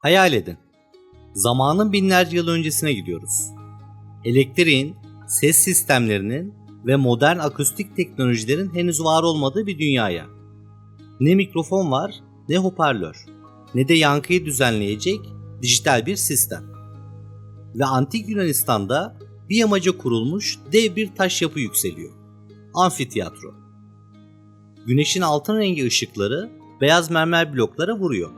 Hayal edin. Zamanın binlerce yıl öncesine gidiyoruz. Elektriğin, ses sistemlerinin ve modern akustik teknolojilerin henüz var olmadığı bir dünyaya. Ne mikrofon var, ne hoparlör, ne de yankıyı düzenleyecek dijital bir sistem. Ve antik Yunanistan'da bir yamaca kurulmuş dev bir taş yapı yükseliyor. Amfiteyatro. Güneşin altın rengi ışıkları beyaz mermer bloklara vuruyor.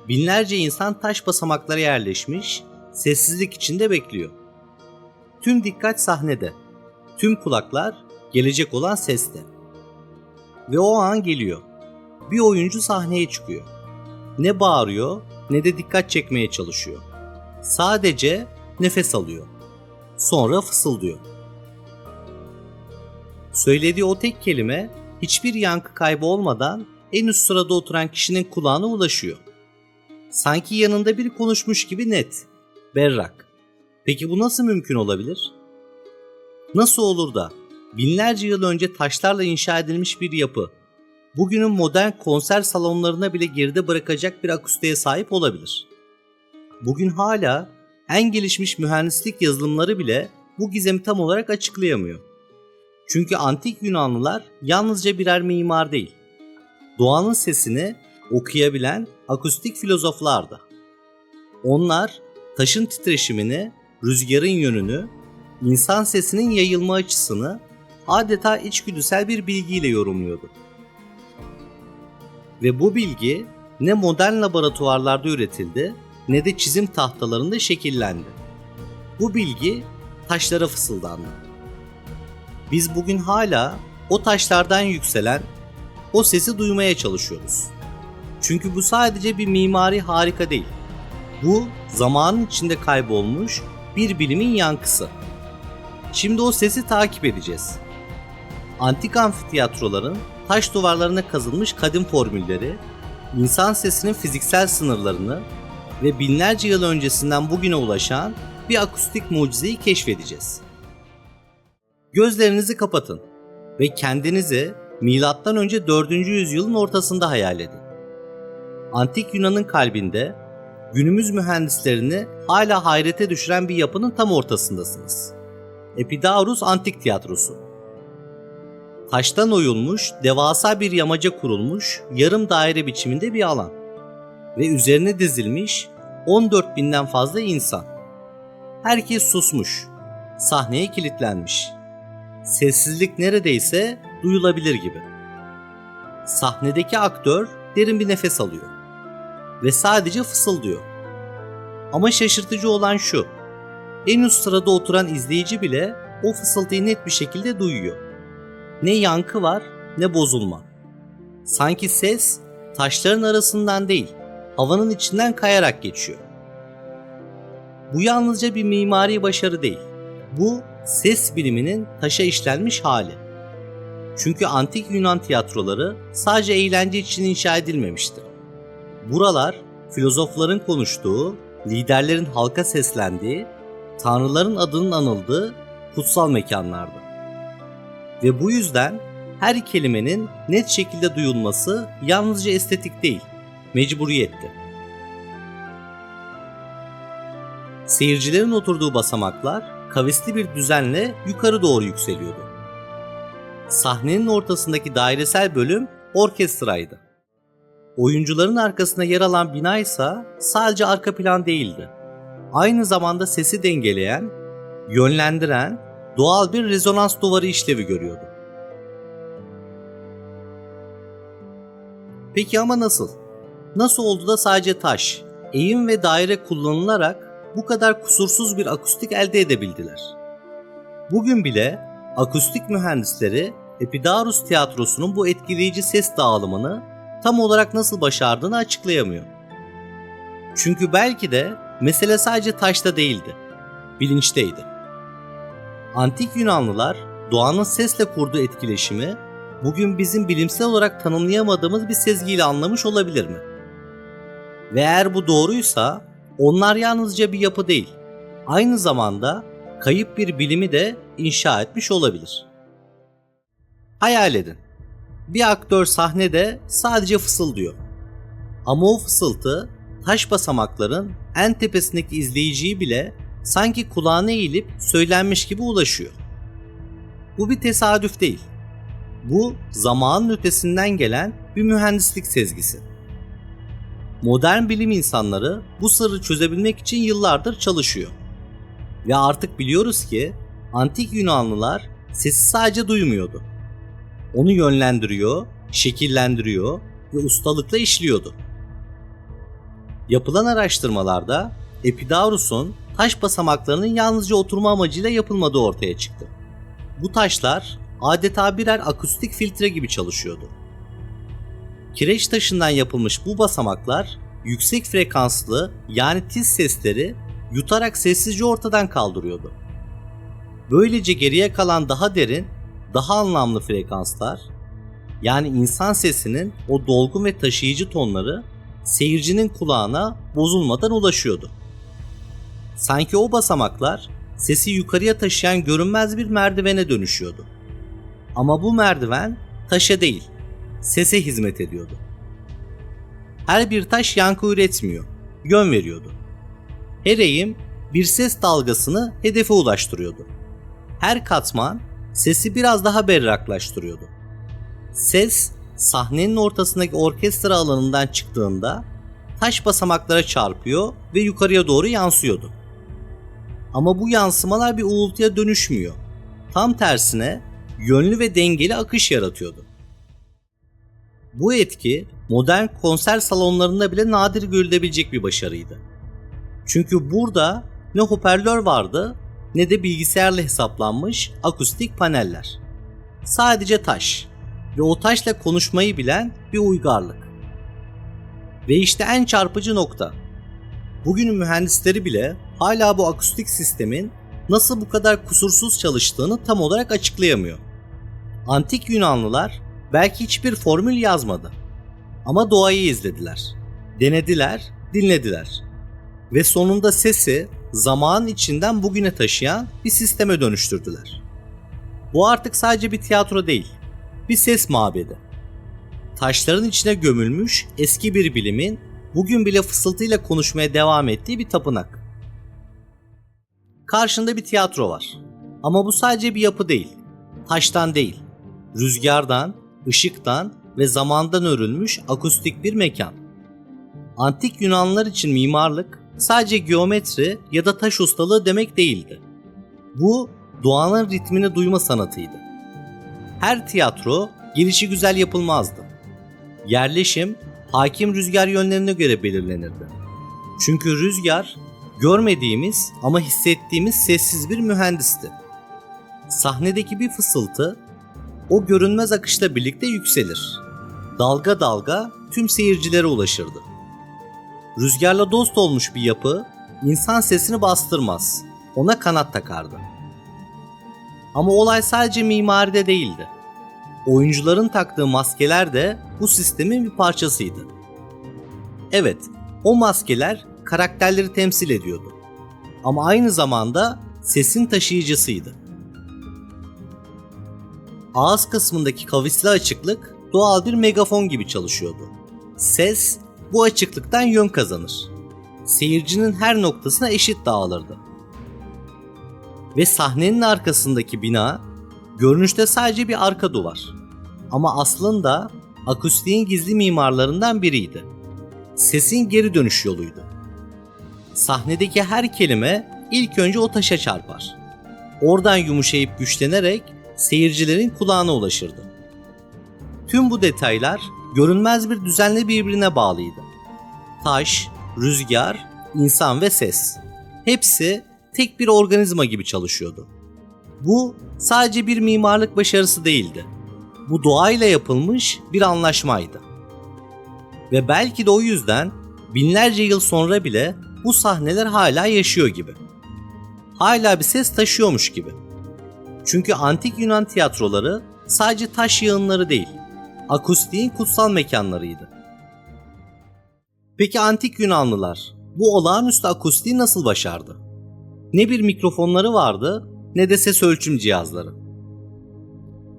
Binlerce insan taş basamaklara yerleşmiş, sessizlik içinde bekliyor. Tüm dikkat sahnede, tüm kulaklar gelecek olan seste. Ve o an geliyor. Bir oyuncu sahneye çıkıyor. Ne bağırıyor, ne de dikkat çekmeye çalışıyor. Sadece nefes alıyor. Sonra fısıldıyor. Söylediği o tek kelime hiçbir yankı kaybı olmadan en üst sırada oturan kişinin kulağına ulaşıyor. Sanki yanında biri konuşmuş gibi net, berrak. Peki bu nasıl mümkün olabilir? Nasıl olur da binlerce yıl önce taşlarla inşa edilmiş bir yapı, bugünün modern konser salonlarına bile geride bırakacak bir akustiğe sahip olabilir? Bugün hala en gelişmiş mühendislik yazılımları bile bu gizemi tam olarak açıklayamıyor. Çünkü antik Yunanlılar yalnızca birer mimar değil, doğanın sesini okuyabilen akustik filozoflardı. Onlar taşın titreşimini, rüzgarın yönünü, insan sesinin yayılma açısını adeta içgüdüsel bir bilgiyle yorumluyordu. Ve bu bilgi ne modern laboratuvarlarda üretildi ne de çizim tahtalarında şekillendi. Bu bilgi taşlara fısıldandı. Biz bugün hala o taşlardan yükselen o sesi duymaya çalışıyoruz. Çünkü bu sadece bir mimari harika değil. Bu zamanın içinde kaybolmuş bir bilimin yankısı. Şimdi o sesi takip edeceğiz. Antik amfiteyatroların taş duvarlarına kazılmış kadim formülleri, insan sesinin fiziksel sınırlarını ve binlerce yıl öncesinden bugüne ulaşan bir akustik mucizeyi keşfedeceğiz. Gözlerinizi kapatın ve kendinizi M.Ö. 4. yüzyılın ortasında hayal edin. Antik Yunan'ın kalbinde günümüz mühendislerini hala hayrete düşüren bir yapının tam ortasındasınız. Epidaurus Antik Tiyatrosu. Taştan oyulmuş, devasa bir yamaca kurulmuş, yarım daire biçiminde bir alan. Ve üzerine dizilmiş 14.000'den fazla insan. Herkes susmuş, sahneye kilitlenmiş. Sessizlik neredeyse duyulabilir gibi. Sahnedeki aktör derin bir nefes alıyor ve sadece fısıldıyor. Ama şaşırtıcı olan şu, en üst sırada oturan izleyici bile o fısıltıyı net bir şekilde duyuyor. Ne yankı var ne bozulma. Sanki ses taşların arasından değil, havanın içinden kayarak geçiyor. Bu yalnızca bir mimari başarı değil. Bu ses biliminin taşa işlenmiş hali. Çünkü antik Yunan tiyatroları sadece eğlence için inşa edilmemiştir. Buralar filozofların konuştuğu, liderlerin halka seslendiği, tanrıların adının anıldığı kutsal mekanlardı. Ve bu yüzden her kelimenin net şekilde duyulması yalnızca estetik değil, mecburiyetti. Seyircilerin oturduğu basamaklar kavisli bir düzenle yukarı doğru yükseliyordu. Sahnenin ortasındaki dairesel bölüm orkestraydı. Oyuncuların arkasında yer alan bina ise sadece arka plan değildi. Aynı zamanda sesi dengeleyen, yönlendiren doğal bir rezonans duvarı işlevi görüyordu. Peki ama nasıl? Nasıl oldu da sadece taş, eğim ve daire kullanılarak bu kadar kusursuz bir akustik elde edebildiler? Bugün bile akustik mühendisleri Epidaurus tiyatrosunun bu etkileyici ses dağılımını tam olarak nasıl başardığını açıklayamıyor. Çünkü belki de mesele sadece taşta değildi, bilinçteydi. Antik Yunanlılar doğanın sesle kurduğu etkileşimi bugün bizim bilimsel olarak tanımlayamadığımız bir sezgiyle anlamış olabilir mi? Ve eğer bu doğruysa onlar yalnızca bir yapı değil, aynı zamanda kayıp bir bilimi de inşa etmiş olabilir. Hayal edin. Bir aktör sahnede sadece fısıldıyor. Ama o fısıltı taş basamakların en tepesindeki izleyiciyi bile sanki kulağına eğilip söylenmiş gibi ulaşıyor. Bu bir tesadüf değil. Bu zamanın ötesinden gelen bir mühendislik sezgisi. Modern bilim insanları bu sırrı çözebilmek için yıllardır çalışıyor. Ve artık biliyoruz ki antik Yunanlılar sesi sadece duymuyordu. Onu yönlendiriyor, şekillendiriyor ve ustalıkla işliyordu. Yapılan araştırmalarda Epidaurus'un taş basamaklarının yalnızca oturma amacıyla yapılmadığı ortaya çıktı. Bu taşlar adeta birer akustik filtre gibi çalışıyordu. Kireç taşından yapılmış bu basamaklar yüksek frekanslı yani tiz sesleri yutarak sessizce ortadan kaldırıyordu. Böylece geriye kalan daha derin, daha anlamlı frekanslar, yani insan sesinin o dolgun ve taşıyıcı tonları seyircinin kulağına bozulmadan ulaşıyordu. Sanki o basamaklar sesi yukarıya taşıyan görünmez bir merdivene dönüşüyordu. Ama bu merdiven taşa değil, sese hizmet ediyordu. Her bir taş yankı üretmiyor, yön veriyordu. Her eğim bir ses dalgasını hedefe ulaştırıyordu. Her katman sesi biraz daha berraklaştırıyordu. Ses sahnenin ortasındaki orkestra alanından çıktığında taş basamaklara çarpıyor ve yukarıya doğru yansıyordu. Ama bu yansımalar bir uğultuya dönüşmüyor. Tam tersine yönlü ve dengeli akış yaratıyordu. Bu etki modern konser salonlarında bile nadir görülebilecek bir başarıydı. Çünkü burada ne hoparlör vardı ne de bilgisayarla hesaplanmış akustik paneller. Sadece taş ve o taşla konuşmayı bilen bir uygarlık. Ve işte en çarpıcı nokta. Bugünün mühendisleri bile hala bu akustik sistemin nasıl bu kadar kusursuz çalıştığını tam olarak açıklayamıyor. Antik Yunanlılar belki hiçbir formül yazmadı. Ama doğayı izlediler, denediler, dinlediler. Ve sonunda sesi zamanın içinden bugüne taşıyan bir sisteme dönüştürdüler. Bu artık sadece bir tiyatro değil, bir ses mabedi. Taşların içine gömülmüş eski bir bilimin bugün bile fısıltıyla konuşmaya devam ettiği bir tapınak. Karşında bir tiyatro var. Ama bu sadece bir yapı değil. Taştan değil, rüzgardan, ışıktan ve zamandan örülmüş akustik bir mekan. Antik Yunanlılar için mimarlık sadece geometri ya da taş ustalığı demek değildi. Bu doğanın ritmini duyma sanatıydı. Her tiyatro gelişigüzel yapılmazdı. Yerleşim hakim rüzgar yönlerine göre belirlenirdi. Çünkü rüzgar görmediğimiz ama hissettiğimiz sessiz bir mühendisti. Sahnedeki bir fısıltı o görünmez akışla birlikte yükselir. Dalga dalga tüm seyircilere ulaşırdı. Rüzgarla dost olmuş bir yapı insan sesini bastırmaz, ona kanat takardı. Ama olay sadece mimaride değildi. Oyuncuların taktığı maskeler de bu sistemin bir parçasıydı. Evet, o maskeler karakterleri temsil ediyordu. Ama aynı zamanda sesin taşıyıcısıydı. Ağız kısmındaki kavisli açıklık doğal bir megafon gibi çalışıyordu. Ses bu açıklıktan yön kazanır. Seyircinin her noktasına eşit dağılırdı. Ve sahnenin arkasındaki bina görünüşte sadece bir arka duvar. Ama aslında akustiğin gizli mimarlarından biriydi. Sesin geri dönüş yoluydu. Sahnedeki her kelime ilk önce o taşa çarpar. Oradan yumuşayıp güçlenerek seyircilerin kulağına ulaşırdı. Tüm bu detaylar görünmez bir düzenle birbirine bağlıydı. Taş, rüzgar, insan ve ses. Hepsi tek bir organizma gibi çalışıyordu. Bu sadece bir mimarlık başarısı değildi. Bu doğayla yapılmış bir anlaşmaydı. Ve belki de o yüzden binlerce yıl sonra bile bu sahneler hala yaşıyor gibi. Hala bir ses taşıyormuş gibi. Çünkü antik Yunan tiyatroları sadece taş yığınları değil, akustiğin kutsal mekanlarıydı. Peki antik Yunanlılar bu olağanüstü akustiği nasıl başardı? Ne bir mikrofonları vardı ne de ses ölçüm cihazları.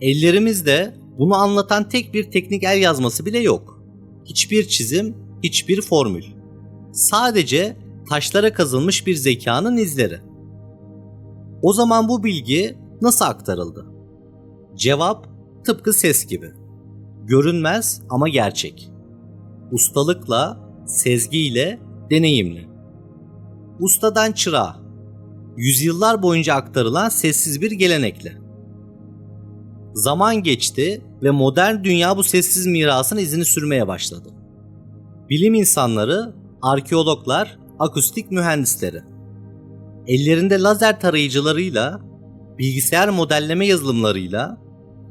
Ellerimizde bunu anlatan tek bir teknik el yazması bile yok. Hiçbir çizim, hiçbir formül. sadece taşlara kazılmış bir zekanın izleri. O zaman bu bilgi nasıl aktarıldı? Cevap tıpkı ses gibi. Görünmez ama gerçek. Ustalıkla, sezgiyle, deneyimle. Ustadan çırağa. Yüzyıllar boyunca aktarılan sessiz bir gelenekle. Zaman geçti ve modern dünya bu sessiz mirasın izini sürmeye başladı. Bilim insanları, arkeologlar, akustik mühendisleri. Ellerinde lazer tarayıcılarıyla, bilgisayar modelleme yazılımlarıyla,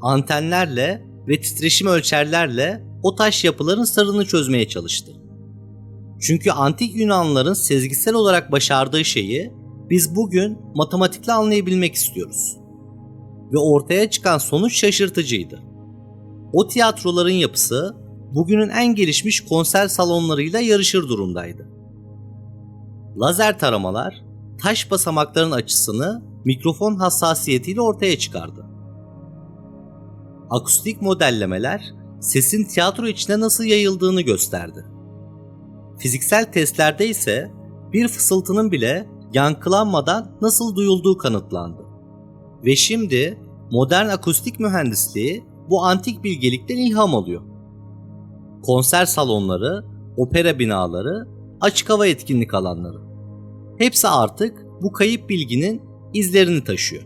antenlerle ve titreşim ölçerlerle o taş yapıların sırrını çözmeye çalıştı. Çünkü antik Yunanlıların sezgisel olarak başardığı şeyi biz bugün matematikle anlayabilmek istiyoruz. Ve ortaya çıkan sonuç şaşırtıcıydı. O tiyatroların yapısı bugünün en gelişmiş konser salonlarıyla yarışır durumdaydı. Lazer taramalar taş basamakların açısını mikrofon hassasiyetiyle ortaya çıkardı. Akustik modellemeler sesin tiyatro içine nasıl yayıldığını gösterdi. Fiziksel testlerde ise bir fısıltının bile yankılanmadan nasıl duyulduğu kanıtlandı. Ve şimdi modern akustik mühendisliği bu antik bilgelikten ilham alıyor. Konser salonları, opera binaları, açık hava etkinlik alanları. Hepsi artık bu kayıp bilginin izlerini taşıyor.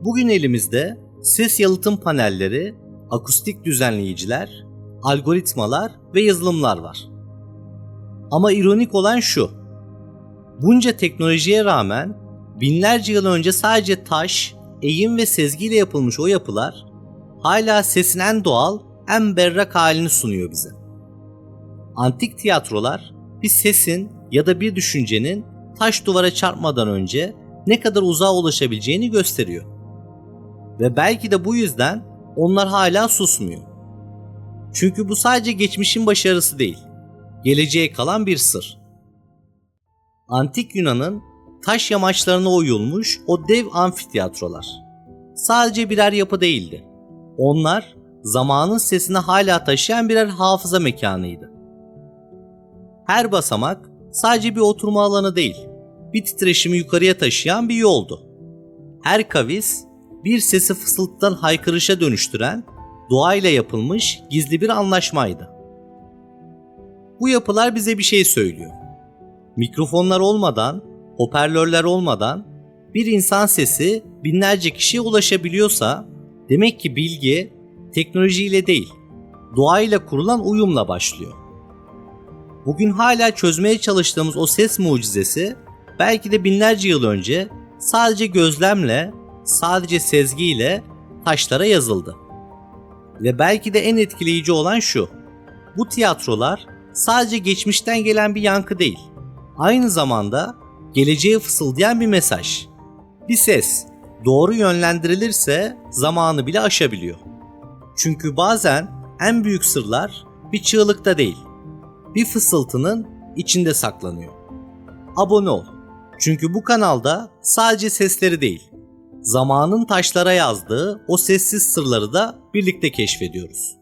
Bugün elimizde ses yalıtım panelleri, akustik düzenleyiciler, algoritmalar ve yazılımlar var. Ama ironik olan şu: bunca teknolojiye rağmen binlerce yıl önce sadece taş, eğim ve sezgiyle yapılmış o yapılar hala sesin en doğal, en berrak halini sunuyor bize. Antik tiyatrolar bir sesin ya da bir düşüncenin taş duvara çarpmadan önce ne kadar uzağa ulaşabileceğini gösteriyor. Ve belki de bu yüzden onlar hala susmuyor. Çünkü bu sadece geçmişin başarısı değil, geleceğe kalan bir sır. Antik Yunan'ın taş yamaçlarına oyulmuş o dev amfiteyatrolar sadece birer yapı değildi. Onlar zamanın sesini hala taşıyan birer hafıza mekanıydı. Her basamak sadece bir oturma alanı değil, bir titreşimi yukarıya taşıyan bir yoldu. Her kavis bir sesi fısıltıdan haykırışa dönüştüren, doğayla yapılmış gizli bir anlaşmaydı. Bu yapılar bize bir şey söylüyor. Mikrofonlar olmadan, hoparlörler olmadan bir insan sesi binlerce kişiye ulaşabiliyorsa demek ki bilgi teknolojiyle değil, doğayla kurulan uyumla başlıyor. Bugün hala çözmeye çalıştığımız o ses mucizesi belki de binlerce yıl önce sadece gözlemle, sadece sezgiyle taşlara yazıldı. Ve belki de en etkileyici olan şu: bu tiyatrolar sadece geçmişten gelen bir yankı değil, aynı zamanda geleceğe fısıldayan bir mesaj. Bir ses doğru yönlendirilirse zamanı bile aşabiliyor. Çünkü bazen en büyük sırlar bir çığlıkta değil, bir fısıltının içinde saklanıyor. Abone ol. Çünkü bu kanalda sadece sesleri değil, zamanın taşlara yazdığı o sessiz sırları da birlikte keşfediyoruz.